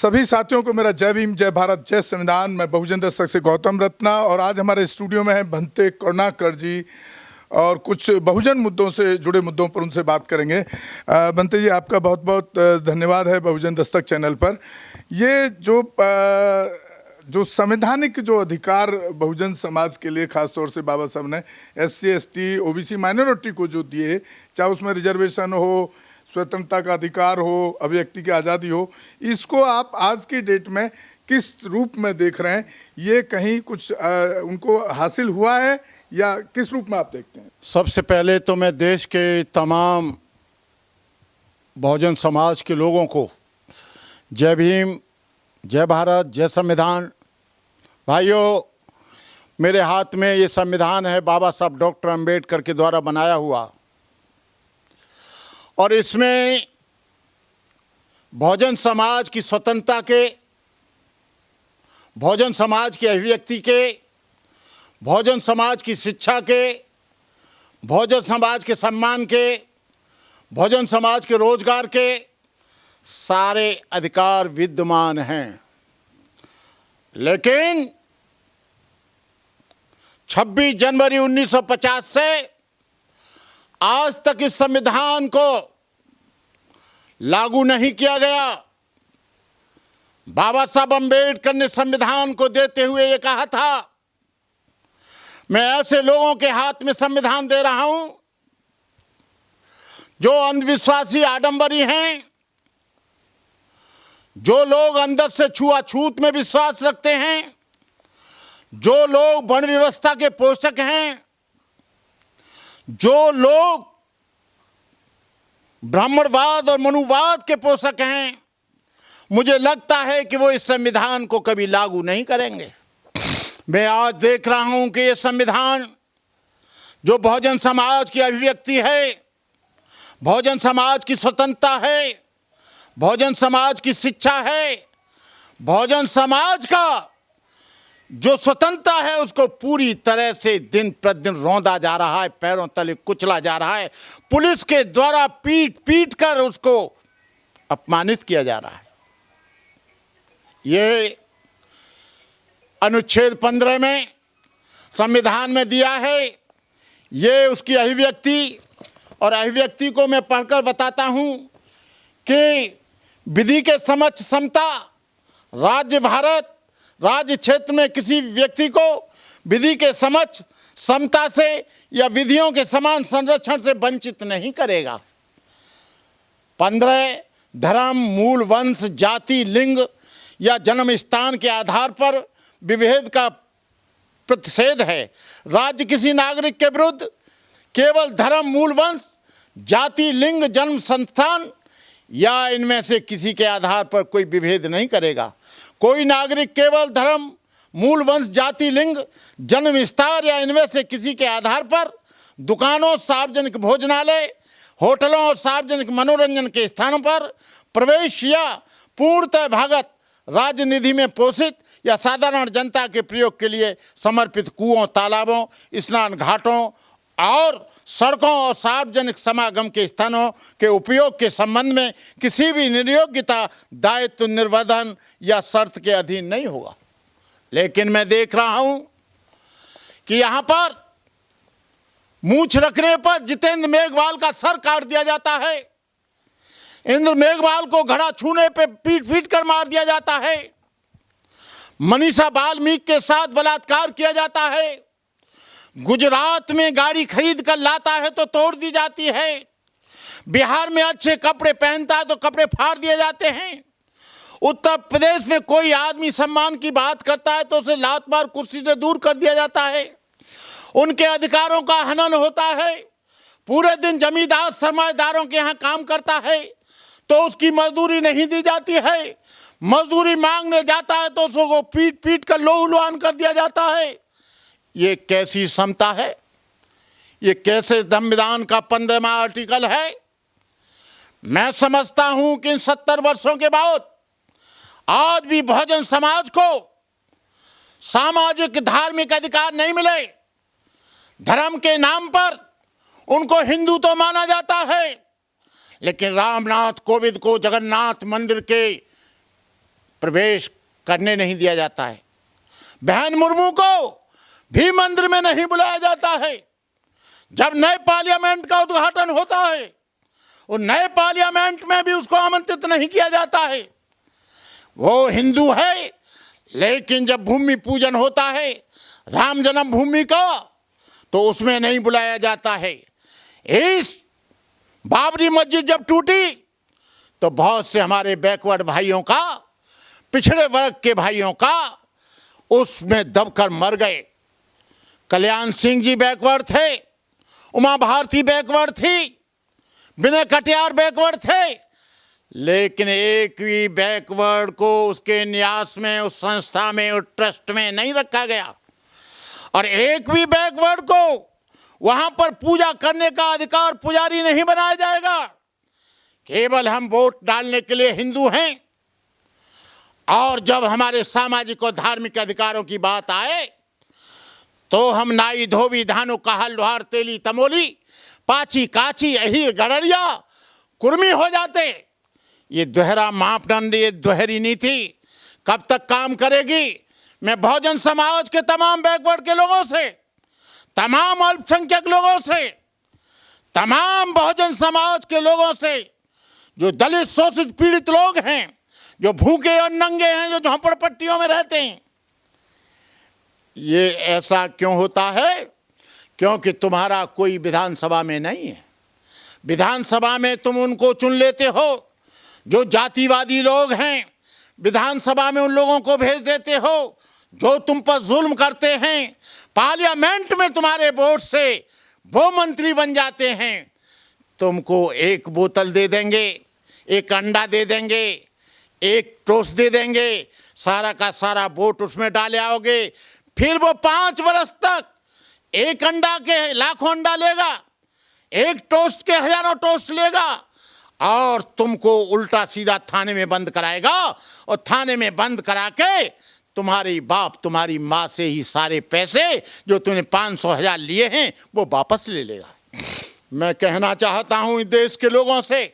सभी साथियों को मेरा जय भीम, जय भारत, जय संविधान। मैं बहुजन दस्तक से गौतम रत्ना और आज हमारे स्टूडियो में हैं भंते करुणाकर जी और कुछ बहुजन मुद्दों से जुड़े मुद्दों पर उनसे बात करेंगे। भंते जी, आपका बहुत बहुत धन्यवाद है बहुजन दस्तक चैनल पर। ये जो संवैधानिक जो अधिकार बहुजन समाज के लिए खासतौर से बाबा साहब ने SC ST OBC माइनॉरिटी को जो दिए, चाहे उसमें रिजर्वेशन हो, स्वतंत्रता का अधिकार हो, अभिव्यक्ति की आज़ादी हो, इसको आप आज की डेट में किस रूप में देख रहे हैं? ये कहीं कुछ उनको हासिल हुआ है या किस रूप में आप देखते हैं? सबसे पहले तो मैं देश के तमाम बहुजन समाज के लोगों को जय भीम, जय भारत, जय संविधान। भाइयों, मेरे हाथ में ये संविधान है बाबा साहब डॉक्टर अंबेडकर के द्वारा बनाया हुआ, और इसमें बहुजन समाज की स्वतंत्रता के, बहुजन समाज की अभिव्यक्ति के, बहुजन समाज की शिक्षा के, बहुजन समाज के सम्मान के, बहुजन समाज के रोजगार के सारे अधिकार विद्यमान हैं। लेकिन 26 जनवरी 1950 से आज तक इस संविधान को लागू नहीं किया गया। बाबा साहब अंबेडकर ने संविधान को देते हुए ये कहा था, मैं ऐसे लोगों के हाथ में संविधान दे रहा हूं जो अंधविश्वासी आडंबरी हैं, जो लोग अंदर से छुआछूत में विश्वास रखते हैं, जो लोग वर्ण व्यवस्था के पोषक हैं, जो लोग ब्राह्मणवाद और मनुवाद के पोषक हैं, मुझे लगता है कि वो इस संविधान को कभी लागू नहीं करेंगे। मैं आज देख रहा हूं कि ये संविधान जो बहुजन समाज की अभिव्यक्ति है, बहुजन समाज की स्वतंत्रता है, बहुजन समाज की शिक्षा है, बहुजन समाज का जो स्वतंत्रता है, उसको पूरी तरह से दिन प्रतिदिन रौंदा जा रहा है, पैरों तले कुचला जा रहा है, पुलिस के द्वारा पीट पीट कर उसको अपमानित किया जा रहा है। ये अनुच्छेद 15 में संविधान में दिया है, ये उसकी अभिव्यक्ति, और अभिव्यक्ति को मैं पढ़कर बताता हूं कि विधि के समक्ष समता, राज्य भारत राज्य क्षेत्र में किसी व्यक्ति को विधि के समक्ष समता से या विधियों के समान संरक्षण से वंचित नहीं करेगा। 15 धर्म, मूल, वंश, जाति, लिंग या जन्म स्थान के आधार पर विभेद का प्रतिषेध है। राज्य किसी नागरिक के विरुद्ध केवल धर्म, मूल, वंश, जाति, लिंग, जन्म स्थान या इनमें से किसी के आधार पर कोई विभेद नहीं करेगा। कोई नागरिक केवल धर्म, मूल, वंश, जाति, लिंग, जन्म स्थान या इनमें से किसी के आधार पर दुकानों, सार्वजनिक भोजनालय, होटलों और सार्वजनिक मनोरंजन के स्थानों पर प्रवेश या पूर्णतः भागत राजनिधि में पोषित या साधारण जनता के प्रयोग के लिए समर्पित कुओं, तालाबों, स्नान घाटों और सड़कों और सार्वजनिक समागम के स्थानों के उपयोग के संबंध में किसी भी नियोक्ता दायित्व, निर्बंधन या शर्त के अधीन नहीं होगा। लेकिन मैं देख रहा हूं कि यहां पर मूंछ रखने पर जितेंद्र मेघवाल का सर काट दिया जाता है, इंद्र मेघवाल को घड़ा छूने पे पीट पीट कर मार दिया जाता है, मनीषा वाल्मीकि के साथ बलात्कार किया जाता है, गुजरात में गाड़ी खरीद कर लाता है तो तोड़ दी जाती है, बिहार में अच्छे कपड़े पहनता है तो कपड़े फाड़ दिए जाते हैं, उत्तर प्रदेश में कोई आदमी सम्मान की बात करता है तो उसे लात मार कुर्सी से दूर कर दिया जाता है, उनके अधिकारों का हनन होता है, पूरे दिन जमींदार सरमाएदारों के यहाँ काम करता है तो उसकी मजदूरी नहीं दी जाती है, मजदूरी मांगने जाता है तो उसको पीट पीट कर लहूलुहान कर दिया जाता है। ये कैसी समता है? ये कैसे संविधान का 15वां आर्टिकल है? मैं समझता हूं कि इन 70 वर्षों के बाद आज भी बहुजन समाज को सामाजिक धार्मिक अधिकार नहीं मिले। धर्म के नाम पर उनको हिंदू तो माना जाता है, लेकिन रामनाथ कोविंद को जगन्नाथ मंदिर के प्रवेश करने नहीं दिया जाता है। बहन मुर्मू को भी मंदिर में नहीं बुलाया जाता है। जब नए पार्लियामेंट का उद्घाटन होता है, और नए पार्लियामेंट में भी उसको आमंत्रित नहीं किया जाता है। वो हिंदू है, लेकिन जब भूमि पूजन होता है राम जन्मभूमि का, तो उसमें नहीं बुलाया जाता है। इस बाबरी मस्जिद जब टूटी तो बहुत से हमारे बैकवर्ड भाइयों का, पिछड़े वर्ग के भाइयों का उसमें दबकर मर गए। कल्याण सिंह जी बैकवर्ड थे, उमा भारती बैकवर्ड थी, विनय कटियार बैकवर्ड थे, लेकिन एक भी बैकवर्ड को उसके न्यास में, उस संस्था में, उस ट्रस्ट में नहीं रखा गया। और एक भी बैकवर्ड को वहां पर पूजा करने का अधिकार पुजारी नहीं बनाया जाएगा। केवल हम वोट डालने के लिए हिंदू हैं। और जब हमारे सामाजिक और धार्मिक अधिकारों की बात आए तो हम नाई धोबी धानु कहल लोहार तेली तमोली पाची काची यही गड़रिया कुर्मी हो जाते। ये दोहरा मापदंड, ये दोहरी नीति कब तक काम करेगी? मैं बहुजन समाज के तमाम बैकवर्ड के लोगों से, तमाम अल्पसंख्यक लोगों से, तमाम बहुजन समाज के लोगों से, जो दलित शोषित पीड़ित लोग हैं, जो भूखे और नंगे हैं, जो झोंपड़पट्टियों में रहते हैं, ये ऐसा क्यों होता है? क्योंकि तुम्हारा कोई विधानसभा में नहीं है। विधानसभा में तुम उनको चुन लेते हो जो जातिवादी लोग हैं, विधानसभा में उन लोगों को भेज देते हो जो तुम पर जुल्म करते हैं। पार्लियामेंट में तुम्हारे वोट से वो मंत्री बन जाते हैं। तुमको एक बोतल दे देंगे, एक अंडा दे देंगे, एक टोस्ट दे देंगे, सारा का सारा वोट उसमें डाले आओगे। फिर वो 5 वर्ष तक एक अंडा के लाखों अंडा लेगा, एक टोस्ट के हजारों टोस्ट लेगा, और तुमको उल्टा सीधा थाने में बंद कराएगा। और थाने में बंद करा के तुम्हारी बाप, तुम्हारी माँ से ही सारे पैसे जो तुमने 500,000 लिए हैं वो वापस ले लेगा। मैं कहना चाहता हूं इस देश के लोगों से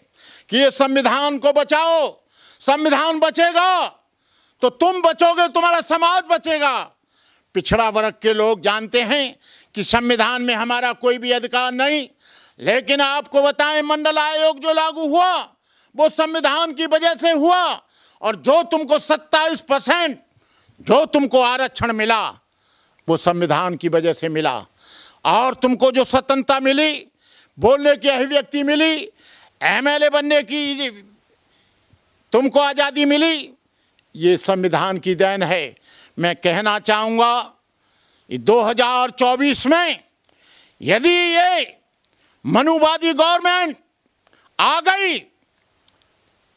कि ये संविधान को बचाओ। संविधान बचेगा तो तुम बचोगे, तुम्हारा समाज बचेगा। पिछड़ा वर्ग के लोग जानते हैं कि संविधान में हमारा कोई भी अधिकार नहीं, लेकिन आपको बताएं, मंडल आयोग जो लागू हुआ वो संविधान की वजह से हुआ। और जो तुमको 27% जो तुमको आरक्षण मिला वो संविधान की वजह से मिला। और तुमको जो स्वतंत्रता मिली, बोलने की अभिव्यक्ति मिली, एमएलए बनने की तुमको आज़ादी मिली, ये संविधान की देन है। मैं कहना चाहूँगा 2024 में यदि ये मनुवादी गवर्नमेंट आ गई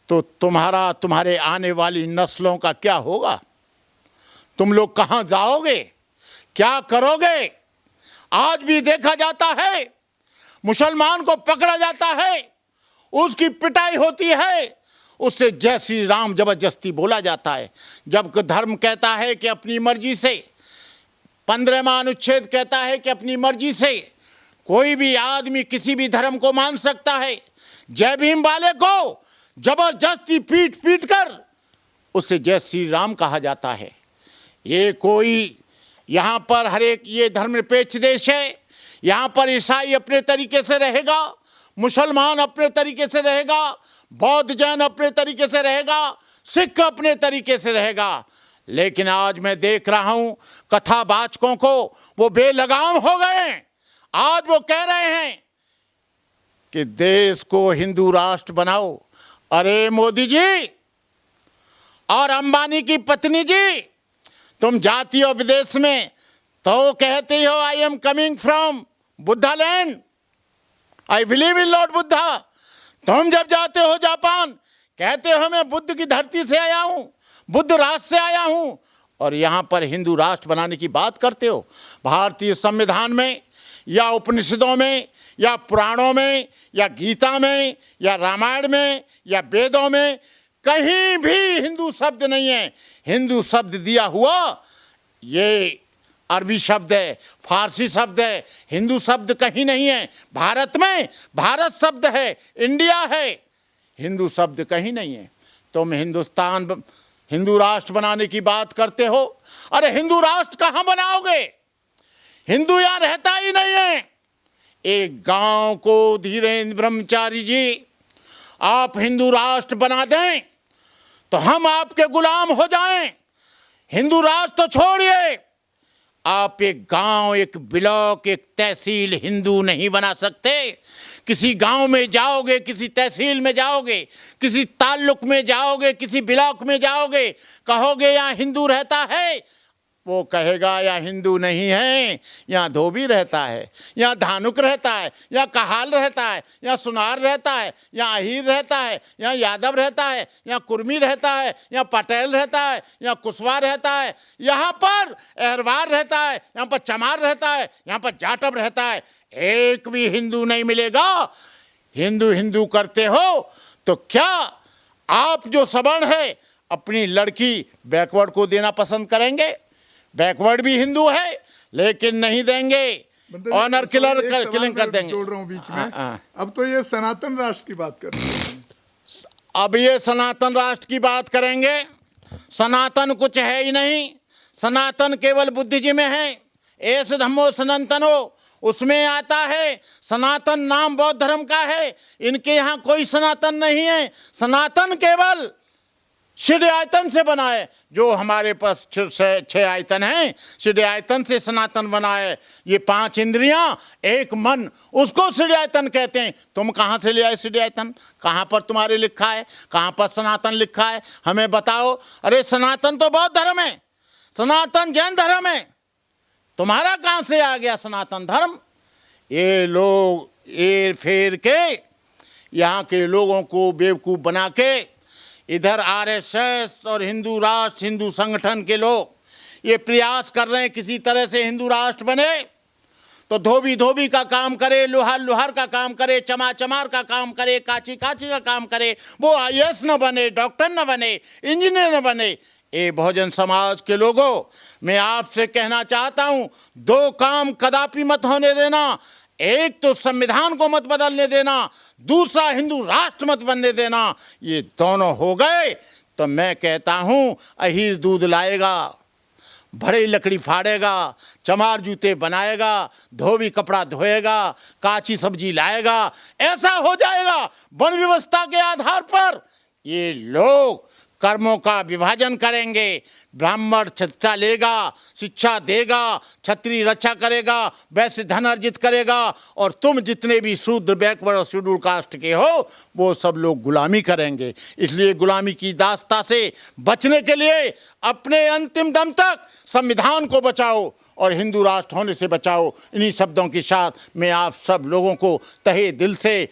तो तुम्हारे आने वाली नस्लों का क्या होगा? तुम लोग कहाँ जाओगे? क्या करोगे? आज भी देखा जाता है, मुसलमान को पकड़ा जाता है, उसकी पिटाई होती है, उससे जय श्री राम जबरदस्ती बोला जाता है। जब धर्म कहता है कि अपनी मर्जी से, 15वां अनुच्छेद कहता है कि अपनी मर्जी से कोई भी आदमी किसी भी धर्म को मान सकता है। जय भीम वाले को जबरदस्ती पीट पीट कर उसे जय श्री राम कहा जाता है। ये कोई यहाँ पर हर एक, ये धर्मनिरपेक्ष देश है। यहाँ पर ईसाई अपने तरीके से रहेगा, मुसलमान अपने तरीके से रहेगा, बौद्ध जैन अपने तरीके से रहेगा, सिख अपने तरीके से रहेगा। लेकिन आज मैं देख रहा हूँ कथावाचकों को वो बेलगाम हो गए। आज वो कह रहे हैं कि देश को हिंदू राष्ट्र बनाओ। अरे मोदी जी और अंबानी की पत्नी जी, तुम जाती हो विदेश में तो कहते हो I am coming from Buddha land, I believe in Lord Buddha. तुम जब जाते हो जापान कहते हो मैं बुद्ध की धरती से आया हूं, बुद्ध राष्ट्र से आया हूं, और यहां पर हिंदू राष्ट्र बनाने की बात करते हो। भारतीय संविधान में या उपनिषदों में या पुराणों में या गीता में या रामायण में या वेदों में कहीं भी हिंदू शब्द नहीं है। हिंदू शब्द दिया हुआ ये अरबी शब्द है, फारसी शब्द है, हिंदू शब्द कहीं नहीं है। भारत में भारत शब्द है, इंडिया है, हिंदू शब्द कहीं नहीं है। तुम हिंदू राष्ट्र बनाने की बात करते हो। अरे हिंदू राष्ट्र कहां बनाओगे? हिंदू यहां रहता ही नहीं है। एक गांव को धीरेन्द्र ब्रह्मचारी जी आप हिंदू राष्ट्र बना दें तो हम आपके गुलाम हो जाएं। हिंदू राष्ट्र तो छोड़िए, आप एक गांव, एक ब्लॉक, एक तहसील हिंदू नहीं बना सकते। किसी गांव में जाओगे, किसी तहसील में जाओगे, किसी ताल्लुक में जाओगे, किसी ब्लॉक में जाओगे, कहोगे यहाँ हिंदू रहता है, वो कहेगा यहाँ हिंदू नहीं है, यहाँ धोबी रहता है, यहाँ धानुक रहता है, यहाँ कहाल रहता है, यहाँ सुनार रहता है, यहाँ अहीर रहता है, यहाँ यादव रहता है, यहाँ कुर्मी रहता है, यहाँ पटेल रहता है, यहाँ कुशवाहा रहता है, यहाँ पर अहरवार रहता है, यहाँ पर चमार रहता है, यहाँ पर जाटव रहता है। एक भी हिंदू नहीं मिलेगा। हिंदू हिंदू करते हो तो क्या आप जो सवर्ण है अपनी लड़की बैकवर्ड को देना पसंद करेंगे? बैकवर्ड भी हिंदू है लेकिन नहीं देंगे, ऑनर किलिंग कर देंगे। जोड़ रहा हूँ बीच में। अब तो ये सनातन राष्ट्र की बात कर रहे हैं। अब ये सनातन राष्ट्र की बात करेंगे। सनातन कुछ है ही नहीं। सनातन केवल बुद्धिज्म में है। एस धम्मो सनातनो उसमें आता है। सनातन नाम बौद्ध धर्म का है। इनके यहाँ कोई सनातन नहीं है। सनातन केवल षड आयतन से बना है। जो हमारे पास छह आयतन हैं, षड आयतन से सनातन बना है। ये 5 इंद्रियां, एक मन, उसको षड आयतन कहते हैं। तुम कहाँ से ले आए षड आयतन? कहाँ पर तुम्हारे लिखा है? कहाँ पर सनातन लिखा है? हमें बताओ। अरे सनातन तो बौद्ध धर्म है, सनातन जैन धर्म है। तुम्हारा कहाँ से आ गया सनातन धर्म? ये लोग एर फेर के यहाँ के लोगों को बेवकूफ़ बना के इधर आरएसएस और हिंदू राष्ट्र, हिंदू संगठन के लोग ये प्रयास कर रहे हैं किसी तरह से हिंदू राष्ट्र बने। तो धोबी धोबी का काम करे, लोहार लोहार का काम करे, चमार चमार का काम करे, काची काची का काम करे। वो आईएएस न बने, डॉक्टर न बने, इंजीनियर न बने। ये बहुजन समाज के लोगों, मैं आपसे कहना चाहता हूं, 2 काम कदापि मत होने देना। एक तो संविधान को मत बदलने देना, दूसरा हिंदू राष्ट्र मत बनने देना। ये दोनों हो गए तो मैं कहता हूं अहीर दूध लाएगा, भरे लकड़ी फाड़ेगा, चमार जूते बनाएगा, धोबी कपड़ा धोएगा, काची सब्जी लाएगा। ऐसा हो जाएगा। वन व्यवस्था के आधार पर ये लोग कर्मों का विभाजन करेंगे। ब्राह्मण शिक्षा लेगा, शिक्षा देगा, क्षत्रिय रक्षा करेगा, वैश्य धन अर्जित करेगा, और तुम जितने भी शूद्र, बैकवर्ड और शेड्यूल कास्ट के हो वो सब लोग गुलामी करेंगे। इसलिए गुलामी की दास्ता से बचने के लिए अपने अंतिम दम तक संविधान को बचाओ और हिंदू राष्ट्र होने से बचाओ। इन्हीं शब्दों के साथ मैं आप सब लोगों को तहे दिल से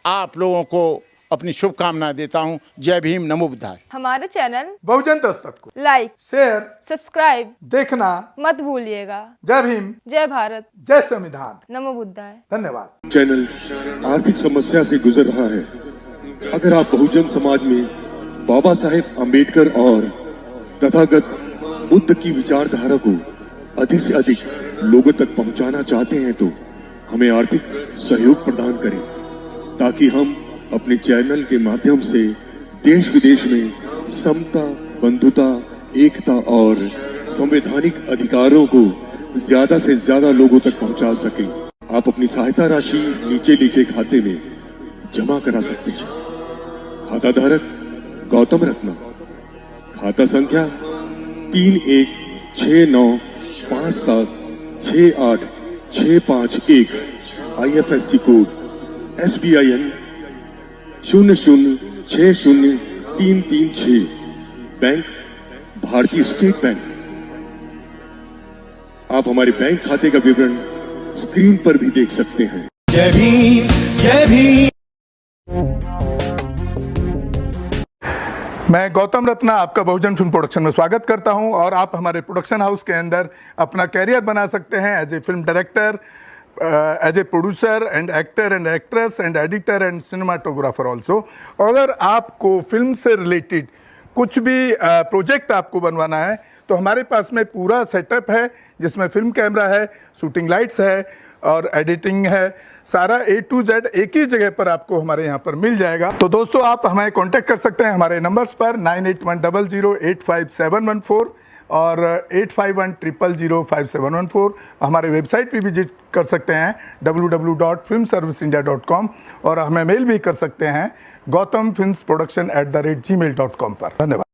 आप लोगों को अपनी शुभकामनाएं देता हूं। जय भीम, नमो बुद्धाय। हमारे चैनल बहुजन दस्तक को लाइक, शेयर, सब्सक्राइब देखना मत भूलिएगा। जय भीम, जय भारत, जय संविधान, नमो बुद्धाय। धन्यवाद। चैनल आर्थिक समस्या से गुजर रहा है। अगर आप बहुजन समाज में बाबा साहेब अम्बेडकर और तथागत बुद्ध की विचारधारा को अधिक से अधिक लोगों तक पहुंचाना चाहते हैं तो हमें आर्थिक सहयोग प्रदान करें, ताकि हम अपने चैनल के माध्यम से देश विदेश में समता, बंधुता, एकता और संवैधानिक अधिकारों को ज्यादा से ज्यादा लोगों तक पहुंचा सकें। आप अपनी सहायता राशि नीचे लिखे खाते में जमा करा सकते हैं। खाता धारक गौतम रत्ना, खाता संख्या 3169576865 IFSC कोड SBIN 0060336, बैंक भारतीय स्टेट बैंक। आप हमारे बैंक खाते का विवरण स्क्रीन पर भी देख सकते हैं। जय भीम, जय भीम। मैं गौतम रत्ना आपका बहुजन फिल्म प्रोडक्शन में स्वागत करता हूं और आप हमारे प्रोडक्शन हाउस के अंदर अपना कैरियर बना सकते हैं as a film director, as a producer and actor and actress and editor and cinematographer also. अगर आपको फिल्म से रिलेटेड कुछ भी प्रोजेक्ट आपको बनवाना है तो हमारे पास में पूरा सेटअप है, जिसमें फिल्म कैमरा है, शूटिंग लाइट्स है, और एडिटिंग है, सारा A to Z एक ही जगह पर आपको हमारे यहाँ पर मिल जाएगा। तो दोस्तों आप हमें कांटेक्ट कर सकते हैं हमारे नंबर्स पर 9810085714 और 8510005714। हमारे वेबसाइट पे विजिट कर सकते हैं www.filmserviceindia.com और हमें मेल भी कर सकते हैं gautamfilmsproduction@gmail.com पर। धन्यवाद।